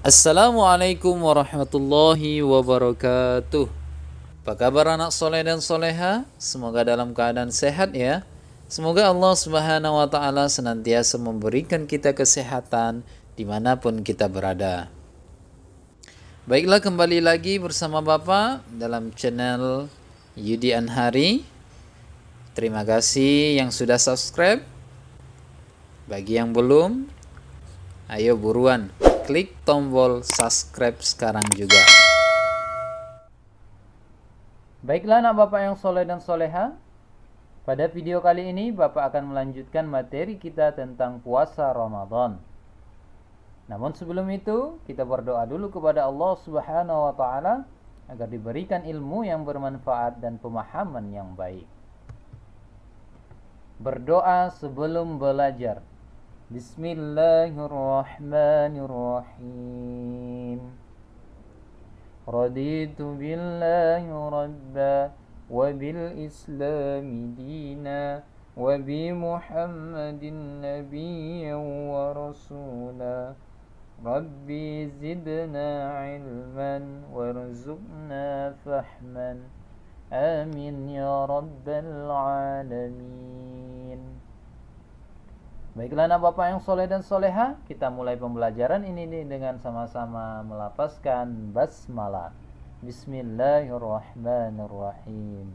Assalamualaikum warahmatullahi wabarakatuh. Apa kabar anak soleh dan soleha? Semoga dalam keadaan sehat ya. Semoga Allah Subhanahu wa Ta'ala senantiasa memberikan kita kesehatan dimanapun kita berada. Baiklah, kembali lagi bersama Bapak dalam channel Yudi Anhari. Terima kasih yang sudah subscribe. Bagi yang belum, ayo buruan klik tombol subscribe sekarang juga. Baiklah anak Bapak yang soleh dan soleha, pada video kali ini Bapak akan melanjutkan materi kita tentang puasa Ramadan. Namun sebelum itu, kita berdoa dulu kepada Allah Subhanahu wa Ta'ala agar diberikan ilmu yang bermanfaat dan pemahaman yang baik. Berdoa sebelum belajar. Bismillahirrahmanirrahim. Raditu billahi rabba wa bil islami dina wa bi Muhammadin nabiyyan wa rasula. Rabbi zidna ilman warzuqna fahman. Amin ya rabbal alamin. Baiklah anak Bapak yang soleh dan soleha, kita mulai pembelajaran ini dengan sama-sama melafazkan basmalah. Bismillahirrahmanirrahim.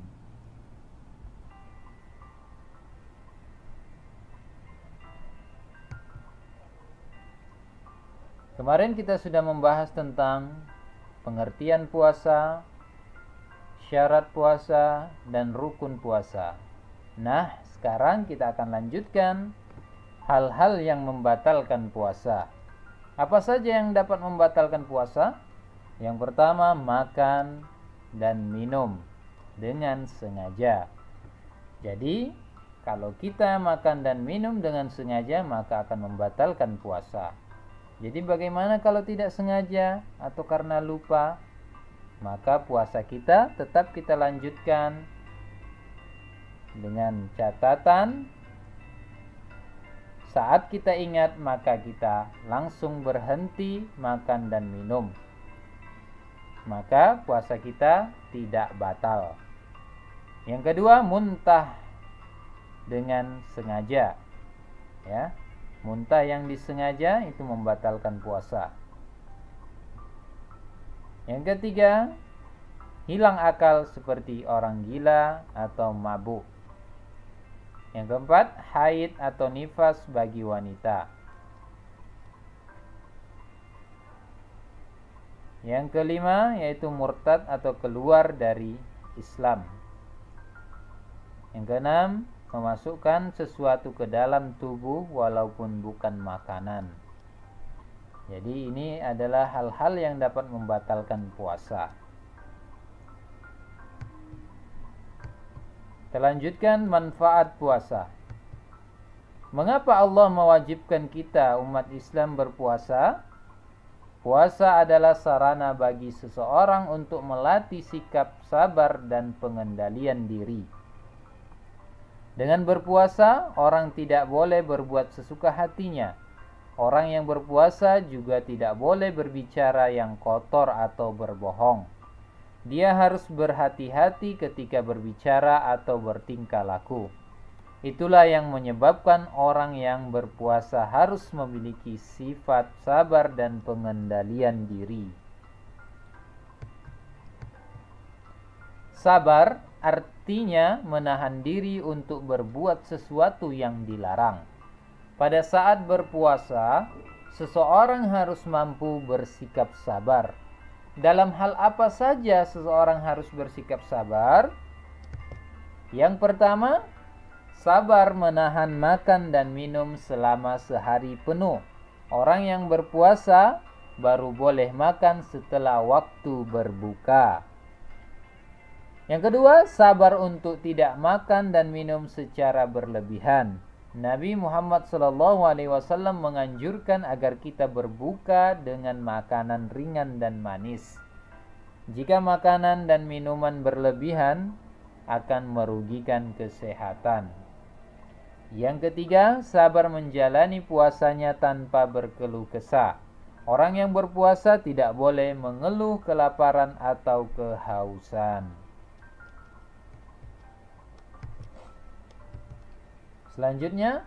Kemarin kita sudah membahas tentang pengertian puasa, syarat puasa, dan rukun puasa. Nah, sekarang kita akan lanjutkan hal-hal yang membatalkan puasa. Apa saja yang dapat membatalkan puasa? Yang pertama, makan dan minum dengan sengaja. Jadi, kalau kita makan dan minum dengan sengaja, maka akan membatalkan puasa. Jadi bagaimana kalau tidak sengaja atau karena lupa? Maka puasa kita tetap kita lanjutkan dengan catatan saat kita ingat maka kita langsung berhenti makan dan minum. Maka puasa kita tidak batal. Yang kedua, muntah dengan sengaja. Ya, muntah yang disengaja itu membatalkan puasa. Yang ketiga, hilang akal seperti orang gila atau mabuk. Yang keempat, haid atau nifas bagi wanita. Yang kelima, yaitu murtad atau keluar dari Islam. Yang keenam, memasukkan sesuatu ke dalam tubuh walaupun bukan makanan. Jadi ini adalah hal-hal yang dapat membatalkan puasa. Kita lanjutkan manfaat puasa. Mengapa Allah mewajibkan kita umat Islam berpuasa? Puasa adalah sarana bagi seseorang untuk melatih sikap sabar dan pengendalian diri. Dengan berpuasa, orang tidak boleh berbuat sesuka hatinya. Orang yang berpuasa juga tidak boleh berbicara yang kotor atau berbohong. Dia harus berhati-hati ketika berbicara atau bertingkah laku. Itulah yang menyebabkan orang yang berpuasa harus memiliki sifat sabar dan pengendalian diri. Sabar artinya menahan diri untuk berbuat sesuatu yang dilarang. Pada saat berpuasa, seseorang harus mampu bersikap sabar. Dalam hal apa saja seseorang harus bersikap sabar? Yang pertama, sabar menahan makan dan minum selama sehari penuh. Orang yang berpuasa baru boleh makan setelah waktu berbuka. Yang kedua, sabar untuk tidak makan dan minum secara berlebihan. Nabi Muhammad SAW menganjurkan agar kita berbuka dengan makanan ringan dan manis. Jika makanan dan minuman berlebihan, akan merugikan kesehatan. Yang ketiga, sabar menjalani puasanya tanpa berkeluh kesah. Orang yang berpuasa tidak boleh mengeluh kelaparan atau kehausan. Selanjutnya,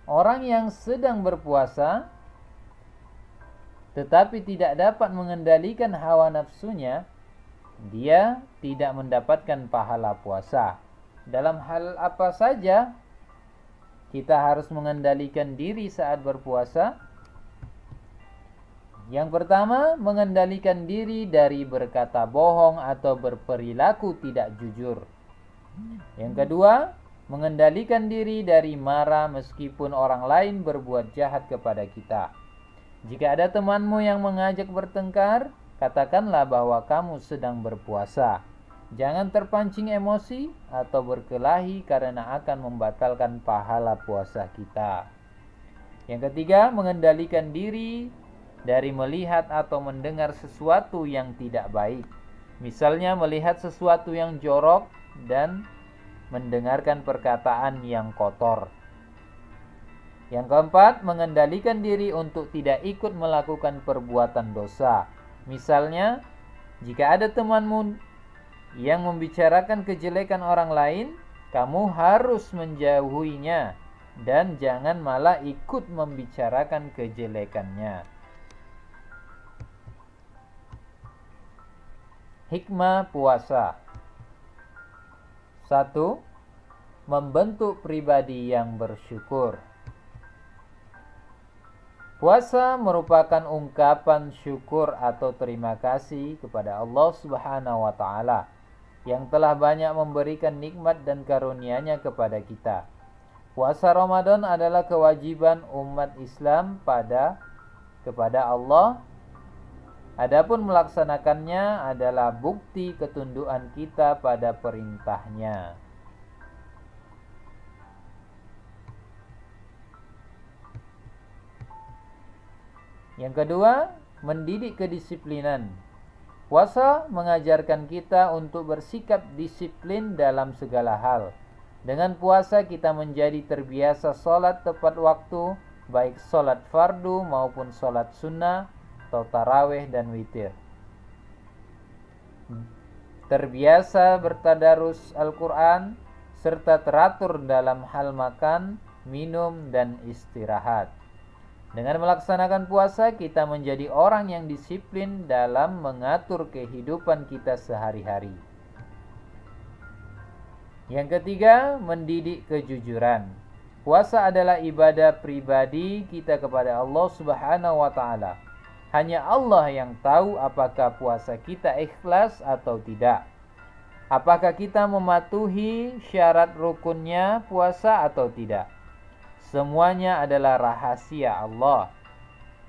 orang yang sedang berpuasa tetapi tidak dapat mengendalikan hawa nafsunya, dia tidak mendapatkan pahala puasa. Dalam hal apa saja kita harus mengendalikan diri saat berpuasa? Yang pertama, mengendalikan diri dari berkata bohong atau berperilaku tidak jujur. Yang kedua, mengendalikan diri dari marah meskipun orang lain berbuat jahat kepada kita. Jika ada temanmu yang mengajak bertengkar, katakanlah bahwa kamu sedang berpuasa. Jangan terpancing emosi atau berkelahi karena akan membatalkan pahala puasa kita. Yang ketiga, mengendalikan diri dari melihat atau mendengar sesuatu yang tidak baik. Misalnya melihat sesuatu yang jorok dan mendengarkan perkataan yang kotor. Yang keempat, mengendalikan diri untuk tidak ikut melakukan perbuatan dosa. Misalnya, jika ada temanmu yang membicarakan kejelekan orang lain, kamu harus menjauhinya dan jangan malah ikut membicarakan kejelekannya. Hikmah puasa. 1. Membentuk pribadi yang bersyukur. Puasa merupakan ungkapan syukur atau terima kasih kepada Allah Subhanahu wa taala yang telah banyak memberikan nikmat dan karunia-Nya kepada kita. Puasa Ramadan adalah kewajiban umat Islam kepada Allah. Adapun melaksanakannya adalah bukti ketundukan kita pada perintahnya. Yang kedua, mendidik kedisiplinan. Puasa mengajarkan kita untuk bersikap disiplin dalam segala hal. Dengan puasa kita menjadi terbiasa sholat tepat waktu, baik sholat fardu maupun sholat sunnah, atau tarawih dan witir. Terbiasa bertadarus Al-Quran, serta teratur dalam hal makan, minum, dan istirahat. Dengan melaksanakan puasa, kita menjadi orang yang disiplin dalam mengatur kehidupan kita sehari-hari. Yang ketiga, mendidik kejujuran. Puasa adalah ibadah pribadi kita kepada Allah Subhanahu wa taala. Hanya Allah yang tahu apakah puasa kita ikhlas atau tidak. Apakah kita mematuhi syarat rukunnya puasa atau tidak. Semuanya adalah rahasia Allah.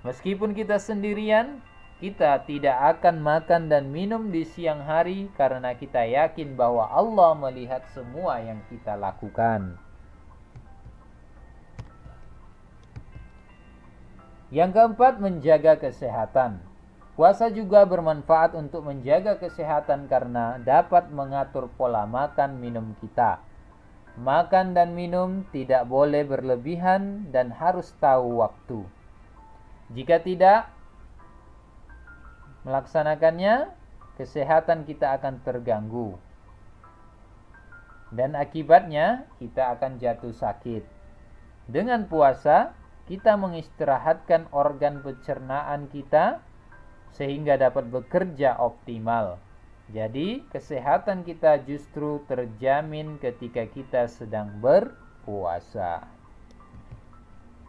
Meskipun kita sendirian, kita tidak akan makan dan minum di siang hari karena kita yakin bahwa Allah melihat semua yang kita lakukan. Yang keempat, menjaga kesehatan. Puasa juga bermanfaat untuk menjaga kesehatan karena dapat mengatur pola makan minum kita. Makan dan minum tidak boleh berlebihan dan harus tahu waktu. Jika tidak melaksanakannya, kesehatan kita akan terganggu. Dan akibatnya kita akan jatuh sakit. Dengan puasa, kita mengistirahatkan organ pencernaan kita sehingga dapat bekerja optimal. Jadi, kesehatan kita justru terjamin ketika kita sedang berpuasa.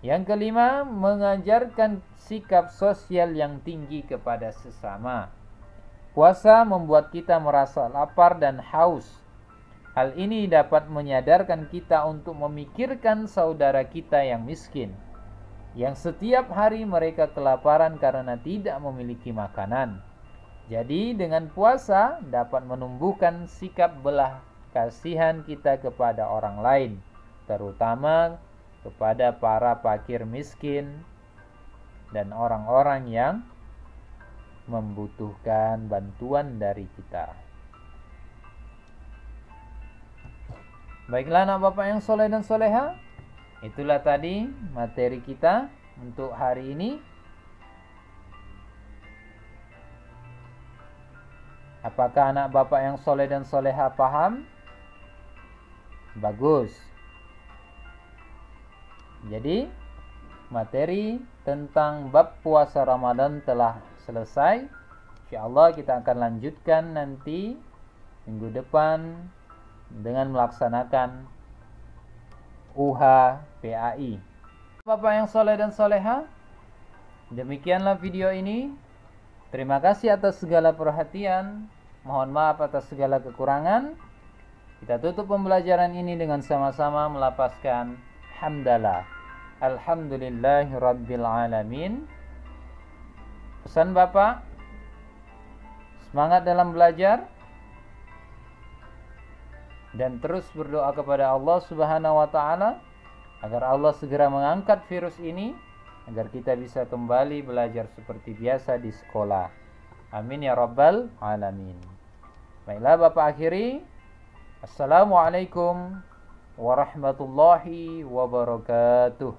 Yang kelima, mengajarkan sikap sosial yang tinggi kepada sesama. Puasa membuat kita merasa lapar dan haus. Hal ini dapat menyadarkan kita untuk memikirkan saudara kita yang miskin, yang setiap hari mereka kelaparan karena tidak memiliki makanan. Jadi dengan puasa dapat menumbuhkan sikap belas kasihan kita kepada orang lain, terutama kepada para fakir miskin dan orang-orang yang membutuhkan bantuan dari kita. Baiklah anak bapak yang soleh dan soleha, itulah tadi materi kita untuk hari ini. Apakah anak bapak yang soleh dan soleha paham? Bagus. Jadi materi tentang bab puasa Ramadan telah selesai. InsyaAllah kita akan lanjutkan nanti minggu depan dengan melaksanakan UHPAI. Bapak yang soleh dan soleha, demikianlah video ini. Terima kasih atas segala perhatian. Mohon maaf atas segala kekurangan. Kita tutup pembelajaran ini dengan sama-sama melapaskan hamdalah. Alhamdulillahi rabbil alamin. Pesan Bapak, semangat dalam belajar dan terus berdoa kepada Allah Subhanahu wa taala agar Allah segera mengangkat virus ini, agar kita bisa kembali belajar seperti biasa di sekolah. Amin ya rabbal alamin. Baiklah Bapak akhiri. Assalamualaikum warahmatullahi wabarakatuh.